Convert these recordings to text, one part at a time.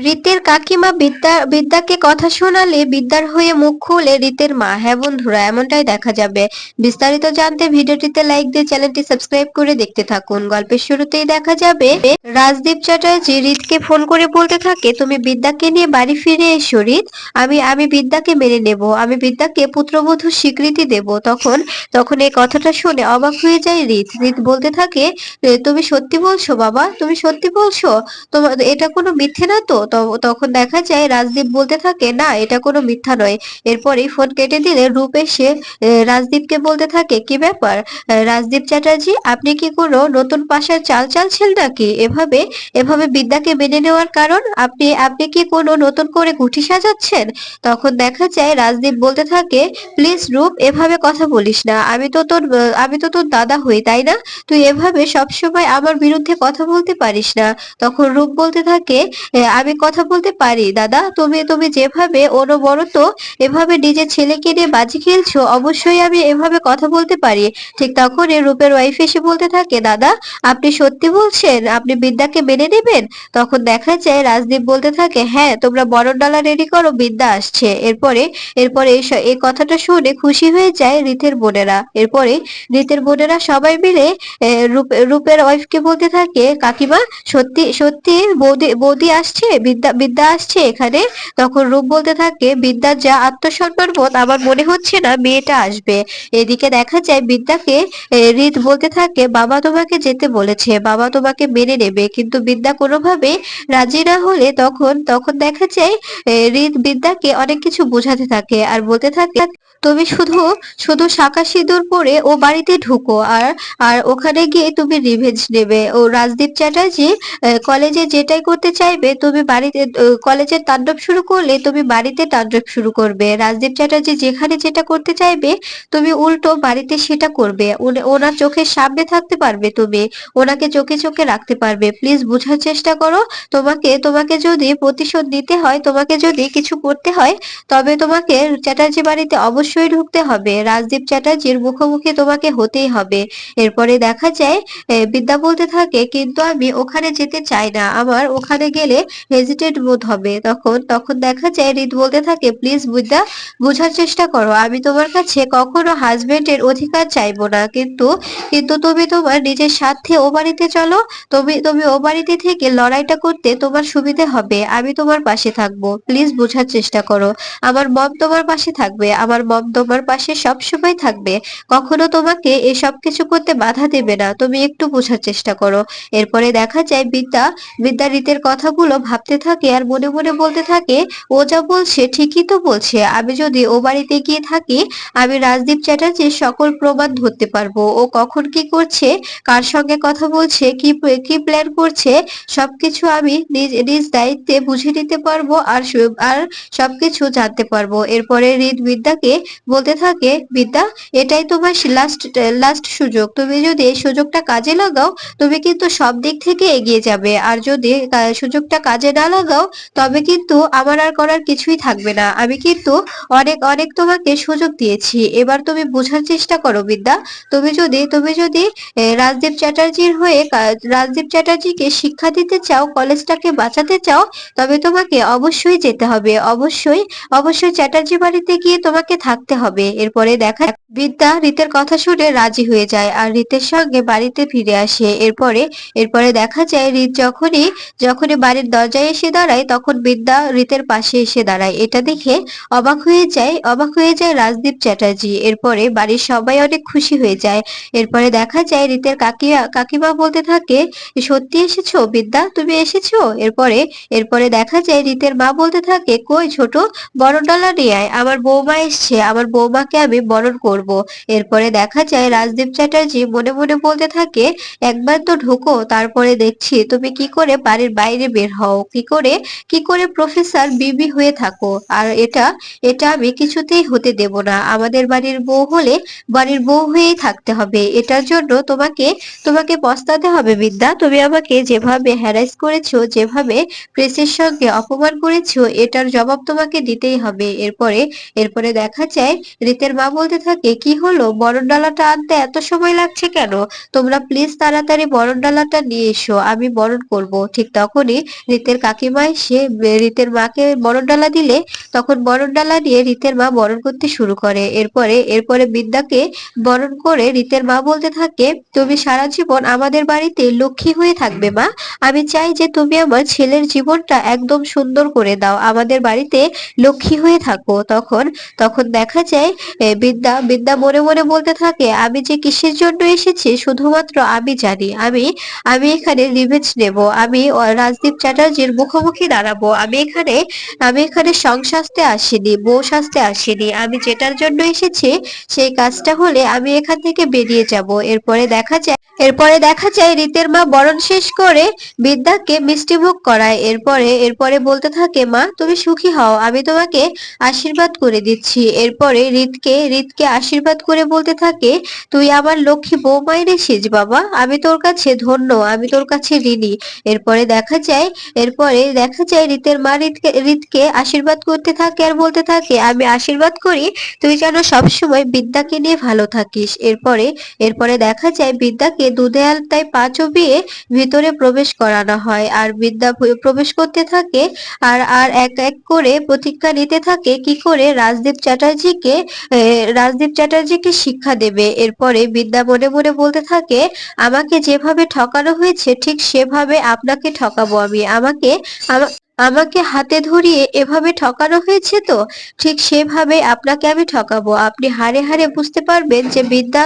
রিতের কাকিমা বিদ্যাকে কথা শোনালে বিদ্যার হয়ে মুখ খুলে রিতের মা। হ্যাঁ বন্ধুরা, এমনটাই দেখা যাবে। বিস্তারিত জানতে ভিডিওটিতে লাইক দিয়ে চ্যানেলটি সাবস্ক্রাইব করে দেখতে থাকুন। গল্পের শুরুতেই দেখা যাবে রাজদীপ চ্যাটার্জি রিতকে ফোন করে বলতে থাকে, তুমি বিদ্যাকে নিয়ে বাড়ি ফিরে এসো রিত। আমি বিদ্যাকে মেনে নেব, আমি বিদ্যাকে পুত্রবধূর স্বীকৃতি দেব। তখন তখন এই কথাটা শুনে অবাক হয়ে যায় রিত। রিত বলতে থাকে, তুমি সত্যি বলছো বাবা, তুমি সত্যি বলছো? তোমার এটা কোনো মিথ্যে না তো? তখন দেখা যায় রাজদীপ বলতে থাকে, না এটা কোনো মিথ্যা নয়। এরপরেই ফোন কেটে দিলে রূপ এসে রাজদীপকে বলতে থাকে, কি ব্যাপার রাজদীপ চ্যাটার্জি, আপনি কি কোনো নতুন পাশার চাল চালছেন নাকি? এভাবে এভাবে বিদ্যাকে মেনে নেওয়ার কারণ? আপনি আপনি কি কোনো নতুন করে গুটি সাজাচ্ছেন? তখন দেখা যায় রাজদীপ বলতে থাকে, প্লিজ রূপ, এভাবে কথা বলিস না। আমি তো তোর দাদা হই, তাই না? তুই এভাবে সবসময় আমার বিরুদ্ধে কথা বলতে পারিস না। তখন রূপ বলতে থাকে, আমি কথা বলতে পারি দাদা, তুমি তুমি যেভাবে অনবরত এভাবে নিজের ছেলেকে নিয়ে বাজি খেলছো, অবশ্যই আমি এভাবে কথা বলতে পারি। ঠিক তখনই রূপের ওয়াইফ এসে বলতে থাকে, দাদা আপনি সত্যি বলছেন আপনি বিদ্যাকে মেনে নেবেন? তখন দেখা যায় রাজদীপ বলতে থাকে, হ্যাঁ তোমরা বরণডালা রেডি করো, বিদ্যা আসছে। এরপরে এরপরে এই কথাটা শুনে খুশি হয়ে যায় রিতের বোনেরা। এরপরে রিতের বোনেরা সবাই মিলে রূপের ওয়াইফকে বলতে থাকে, কাকিমা সত্যি সত্যি বৌদি বৌদি আসছে, বিদ্যা বিদ্যা আসছে এখানে? তখন রূপ বলতে থাকে, বিদ্যার যা আত্মসম্মান বোধ, আমার মনে হচ্ছে না মেয়েটা আসবে। এদিকে দেখা যায় বিদ্যাকে রিত বলতে থাকে, বাবা তোমাকে যেতে বলেছে, বাবা তোমাকে মেনে নেবে, কিন্তু বিদ্যা কোনোভাবে রাজি না হলে তখন তখন দেখা যায় রিত বিদ্যাকে অনেক কিছু বোঝাতে থাকে আর বলতে থাকে, তুমি শুধু শুধু শাঁখা সিঁদুর পরে ও বাড়িতে ঢুকো, আর আর ওখানে গিয়ে তুমি রিভেঞ্জ নেবে। ও রাজদীপ চ্যাটার্জি কলেজে যেটাই করতে চাইবে, তুমি বাড়িতে কলেজের তাণ্ডব শুরু করলে তুমি বাড়িতে তাণ্ডব শুরু করবে। রাজদীপ চ্যাটার্জি যেখানে যেটা করতে চাইবে, তুমি উল্টো বাড়িতে সেটা করবে। ওনার চোখের সামনে থাকতে পারবে তুমি, ওনাকে চোখে চোখে রাখতে পারবে। প্লিজ বোঝার চেষ্টা করো। তোমাকে তোমাকে যদি প্রতিশোধ নিতে হয়, তোমাকে যদি কিছু করতে হয়, তবে তোমাকে চ্যাটার্জি বাড়িতে অবশ্যই ঢুকতে হবে। রাজদীপ চ্যাটার্জির মুখোমুখি তোমাকে হতেই হবে। এরপরে দেখা যায় বিদ্যা বলতে থাকে, কিন্তু আমি ওখানে যেতে চাই না, আমার ওখানে গেলে হেজিটেট বোধ হবে। তখন তখন দেখা যায় রিত বলতে থাকে, প্লিজ বিদ্যা বোঝার চেষ্টা করো, আমি তোমার কাছে কখনো হাজবেন্ডের অধিকার চাইবো না, কিন্তু কিন্তু তুমি তোমার নিজের স্বার্থে ও বাড়িতে চলো। তুমি তুমি ও বাড়িতে থেকে লড়াইটা করতে তোমার সুবিধে হবে, আমি তোমার পাশে থাকবো। প্লিজ বোঝার চেষ্টা করো। আমার মম তোমার পাশে থাকবে, আমার মম তোমার পাশে সব সময় থাকবে, কখনো তোমাকে এসব কিছু করতে বাধা দেবে না। তুমি একটু বোঝার চেষ্টা করো। এরপরে দেখা যায় বিদ্যা রিতের কথাগুলো ভাবতে থাকে আর মনে মনে বলতে থাকে, ও যা বলছে ঠিকই তো বলছে। আমি যদি ও বাড়িতে গিয়ে থাকি, আমি রাজদীপ চ্যাটার্জির সকল প্রমাণ ধরতে পারবো। ও কখন কি করছে, কার সঙ্গে কথা বলছে, কি প্ল্যান করছে, সবকিছু আমি নিজ নিজ দায়িত্বে বুঝে নিতে পারবো, আর সবকিছু জানতে পারবো। এরপরে রিত বিদ্যাকে বলতে থাকে, বিদ্যা এটাই তোমার লাস্ট লাস্ট সুযোগ, তুমি যদি এই সুযোগটা কাজে লাগাও, তুমি কিন্তু সব দিক থেকে এগিয়ে যাবে। আর যদি সুযোগটা কাজে না লাগাও, তবে কিন্তু আমার আর করার কিছুই থাকবে না। আমি কিন্তু অনেক অনেক তোমাকে সুযোগ দিয়েছি, এবার তুমি বোঝার চেষ্টা করো বিদ্যা। তুমি যদি রাজদীপ চ্যাটার্জির হয়ে রাজদীপ চ্যাটার্জিকে শিক্ষা দিতে চাও, কলেজটাকে বাঁচাতে চাও, তবে তোমাকে অবশ্যই যেতে হবে, অবশ্যই অবশ্যই চ্যাটার্জি বাড়িতে গিয়ে তোমাকে থাকতে হবে। এরপরে দেখা বিদ্যা রিতের কথা শুনে রাজি হয়ে যায় আর রিতের সঙ্গে বাড়িতে ফিরে আসে। এরপরে এরপরে দেখা যায় রিত যখনই যখনই বাড়ির দরজায় এসে দাঁড়ায়, তখন বিদ্যা রিতের পাশে এসে দাঁড়ায়। এটা দেখে অবাক হয়ে যায় রাজদীপ চ্যাটার্জি। এরপরে বাড়ির সবাই অনেক খুশি হয়ে যায়। এরপরে দেখা যায় রিতের কাকিমা বলতে থাকে, সত্যি এসেছো বিদ্যা, তুমি এসেছো? এরপরে এরপরে দেখা যায় রিতের মা বলতে থাকে, কই ছোট, বরণডালা নিয়ে আয়, আমার বৌমা এসছে, আমার বৌমাকে আমি বরণ করব। এরপরে দেখা যায় রাজদীপ চ্যাটার্জি মনে মনে বলতে থাকে, একবার তো ঢুকো, তারপরে দেখছি তুমি কি করে বাড়ির বাইরে বের হও, কি করে প্রফেসর বিবি হয়ে থাকো। আর এটা এটা আমি কিছুতেই হতে দেব না। আমাদের বাড়ির বউ হলে বাড়ির বউ হয়েই থাকতে হবে। এটার জন্য তোমাকে তোমাকে পস্তাতে হবে বিদ্যা। তুমি আমাকে যেভাবে হ্যারাস করেছো, যেভাবে প্রেসের সঙ্গে অপমান করেছো, এটার জবাব তোমাকে দিতেই হবে। এরপরে এরপরে দেখা যায় রীতের মা বলতে থাকে, কি হলো, বরণ ডালাটা আনতে এত সময় লাগছে কেন? তোমরা প্লিজ তাড়াতাড়ি বরণ ডালাটা নিয়ে এসো, আমি বরণ করব। ঠিক তখনই রীতের কাকিমা এসে রীতের মাকে বরণ ডালা দিলে তখন বরণ ডালা নিয়ে রীতের মা বরণ করতে শুরু করে। এরপরে বিদ্যাকে বরণ করে রীতের মা বলতে থাকে, তুমি সারা জীবন আমাদের বাড়িতে লক্ষ্মী হয়ে থাকবে মা। আমি চাই যে তুমি আমার ছেলের জীবনটা একদম সুন্দর করে দাও, আমাদের বাড়িতে লক্ষ্মী হয়ে থাকো। তখন তখন দেখা যায় বিদ্যা বিদ্যা মনে মনে বলতে থাকে, আমি যে কিসের জন্য এসেছি শুধুমাত্র আমি জানি। আমি আমি এখানে রিভেঞ্জ নেব, আমি রাজদীপ চ্যাটার্জির মুখোমুখি দাঁড়াবো। আমি এখানে সাজতে আসিনি, বউ সাজতে আসিনি। আমি যেটার জন্য এসেছি সেই কাজটা হলে আমি এখান থেকে বেরিয়ে যাব। এরপরে দেখা যায় রীতের মা বরণ শেষ করে বিদ্যাকে মিষ্টিমুখ করায়। এরপরে বলতে থাকে, মা তুমি সুখী হও, আমি তোমাকে আশীর্বাদ করে দিচ্ছি। এরপরে রিতকে আশীর্বাদ করে বলতে থাকে, তুই আমার লক্ষ্মী বৌমাই রে সেজ বাবা, আমি তোর কাছে ধন্য, আমি তোর কাছে ঋণী। এরপরে দেখা যায় রীতের মা রিতকে আশীর্বাদ করতে থাকে আর বলতে থাকে, আমি আশীর্বাদ করি তুই যেন সবসময় বিদ্যাকে নিয়ে ভালো থাকিস। এরপরে দেখা যায় বিদ্যাকে দুধে আলতায় পা চুবিয়ে ভিতরে প্রবেশ করানো হয় আর বিদ্যা প্রবেশ করতে থাকে আর আর এক এক করে প্রতিজ্ঞা নিতে থাকে কি করে রাজদীপ চ্যাটার্জিকে শিক্ষা দেবে। এরপরে বিদ্যা মনে মনে বলতে থাকে, আমাকে যেভাবে ঠকানো হয়েছে ঠিক সেভাবে আপনাকে ঠকাবো আমি। আমাকে হাতে ধরিয়ে এভাবে ঠকানো হয়েছে তো ঠিক সেভাবে আপনাকে আমি ঠকাবো। আপনি হাড়ে হাড়ে বুঝতে পারবেন যে বিদ্যা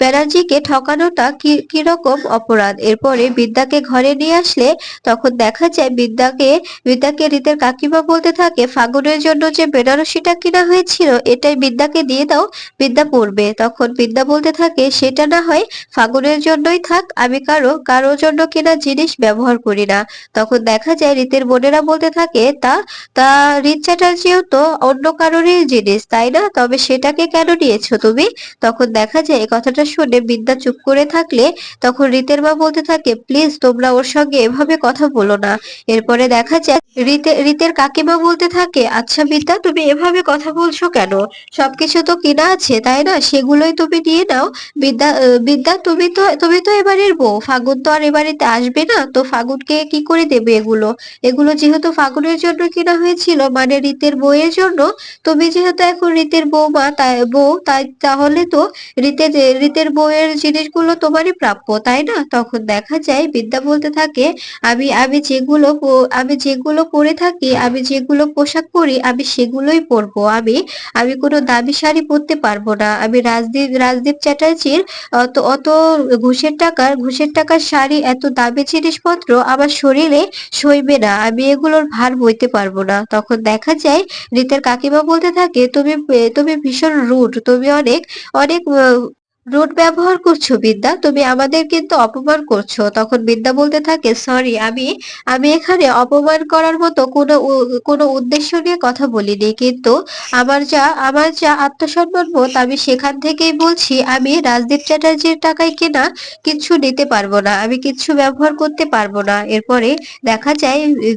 ব্যানার্জিকে ঠকানোটা কিরকম অপরাধ। এরপরে বিদ্যাকে ঘরে নিয়ে আসলে তখন দেখা যায় বিদ্যাকে রীতের কাকিমা বলতে থাকে, ফাগুনের জন্য যে বেনারসিটা কিনা হয়েছিল এটাই বিদ্যাকে দিয়ে দাও, বিদ্যা পড়বে। তখন বিদ্যা বলতে থাকে, সেটা না হয় ফাগুনের জন্যই থাক, আমি কারো জন্য কেনা জিনিস ব্যবহার করি না। তখন দেখা যায় রীতের বোনেরা বলতে থাকে, তা তা রীত চ্যাটার্জিও তো অন্য কারোরই জিনিস তাই না, তবে সেটাকে কেন নিয়েছো তুমি? তখন দেখা যায় এই কথাটা শুনে বিদ্যা চুপ করে থাকলে তখন রীতের মা বলতে থাকে, প্লিজ তোমরা ওর সঙ্গে এভাবে কথা বলো না। এরপরে দেখা যায় রীতের কাকিমা বলতে থাকে, আচ্ছা বিদ্যা তুমি এভাবে কথা বলছো কেন? সবকিছু তো কিনা আছে তাই না, সেগুলোই তুমি নিয়ে নাও। বিদ্যা তুমি তো এবারের বউ, ফাগুন তো আর এ বাড়িতে আসবে না, তো ফাগুনকে কি করে দেবে এগুলো? এগুলো যেহেতু ফাগুনের জন্য কিনা হয়েছিল মানে রীতের বউয়ের জন্য, তুমি যেহেতু এখন রীতের বৌমা তাই তাহলে তো রীতের বউয়ের জিনিসগুলো তোমারই প্রাপ্য তাই না? তখন দেখা যায় বিদ্যা বলতে থাকে, আমি যেগুলো পরে থাকি, আমি যেগুলো পোশাক পরি আমি সেগুলোই পরবো। আমি কোনো দামি শাড়ি পরতে পারবো না। আমি রাজদীপ চ্যাটার্জির অত ঘুষের টাকার শাড়ি, এত দামি জিনিসপত্র আমার শরীরে সইবে না, আমি এগুলোর ভার বইতে পারবো না। তখন দেখা যায় রীতের কাকিমা বলতে থাকে, তুমি ভীষণ রুড, তুমি অনেক অনেক রুড ব্যবহার করছো বিদ্যা, তুমি আমাদের কিন্তু অপমান করছো। তখন বিদ্যা বলতে থাকে, সরি, আমি এখানে অপমান করার মতো কোনো উদ্দেশ্য নিয়ে কথা বলিনি, কিন্তু আমার যা আত্মসম্মান বোধ আমি সেখান থেকেই বলছি, আমি রাজদীপ চ্যাটার্জির টাকায় কেনা কিচ্ছু নিতে পারবো না, আমি কিচ্ছু ব্যবহার করতে পারবো না। এরপরে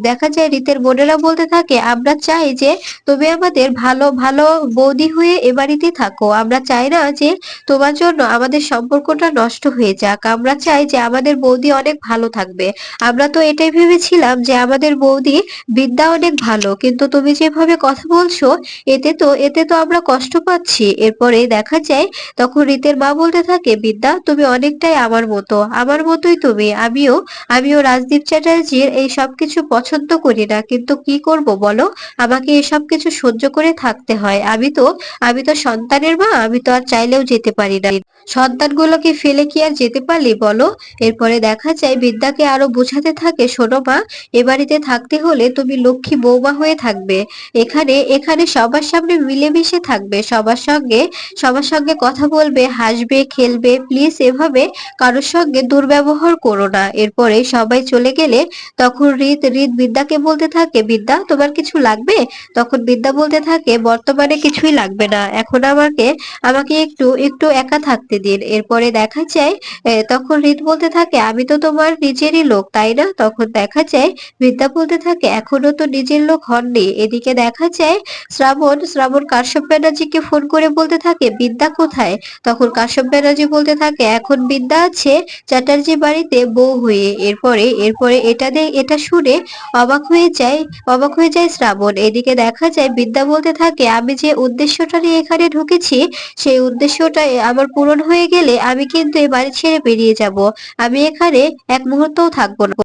দেখা যায় রীতের বোনেরা বলতে থাকে, আমরা চাই যে তুমি আমাদের ভালো ভালো বৌদি হয়ে এ বাড়িতে থাকো, আমরা চাই না যে তোমার জন্য আমাদের সম্পর্কটা নষ্ট হয়ে যাক, আমরা চাই যে আমাদের বৌদি অনেক ভালো থাকবে। আমরা তো এটাই ভেবেছিলাম যে আমাদের বৌদি বিদ্যা অনেক ভালো, কিন্তু তুমি যেভাবে কথা বলছো এতে তো আমরা কষ্ট পাচ্ছি। এরপরে দেখা যায় তখন রীতের মা বলতে থাকে, বিদ্যা তুমি অনেকটাই আমার মতোই তুমি, আমিও রাজদীপ চ্যাটার্জির এই সব কিছু পছন্দ করি না, কিন্তু কি করব বলো, আমাকে এসব কিছু সহ্য করে থাকতে হয়। আমি তো সন্তানের মা, আমি তো আর চাইলেও যেতে পারি না। সন্তানগুলোকে ফেলে কি আর যেতে পারলি বলো? এরপরে দেখা যায় বিদ্যাকে আরো বোঝাতে থাকে, শোনো মা, এ বাড়িতে থাকতে হলে তুমি লক্ষ্মী বৌমা হয়ে থাকবে, এখানে এখানে সবার সামনে মিলেমিশে থাকবে, সবার সঙ্গে কথা বলবে, হাসবে, খেলবে, প্লিজ এভাবে কারোর সঙ্গে দুর্ব্যবহার করো না। এরপরে সবাই চলে গেলে তখন রিত বিদ্যাকে বলতে থাকে, বিদ্যা তোমার কিছু লাগবে? তখন বিদ্যা বলতে থাকে, বর্তমানে কিছুই লাগবে না, এখন আমাকে আমাকে একটু একটু একা থাকতে থাকতে দিন। এরপরে দেখা যায় তখন হৃদ বলতে থাকে আমি তো তোমার নিজেরই লোক তাই না? তখন দেখা যায় বিদ্যা বলতে থাকে এখনো তো নিজের লোক হননি। এদিকে দেখা যায় শ্রাবণ কাশ্যপ ব্যানার্জিকে ফোন করে বলতে থাকে বিদ্যা কোথায়? তখন কাশ্যপ ব্যানার্জি বলতে থাকে এখন বিদ্যা আছে চ্যাটার্জি বাড়িতে বউ হয়ে। এরপরে এটা শুনে অবাক হয়ে যায় শ্রাবণ। এদিকে দেখা যায় বিদ্যা বলতে থাকে আমি যে উদ্দেশ্যটা নিয়ে এখানে ঢুকেছি সেই উদ্দেশ্যটা আমার পূরণ হয়ে গেলে আমি কিন্তু এ বাড়ি ছেড়ে বেরিয়ে যাব। আমি এখানে এক মুহূর্তও থাকবো না।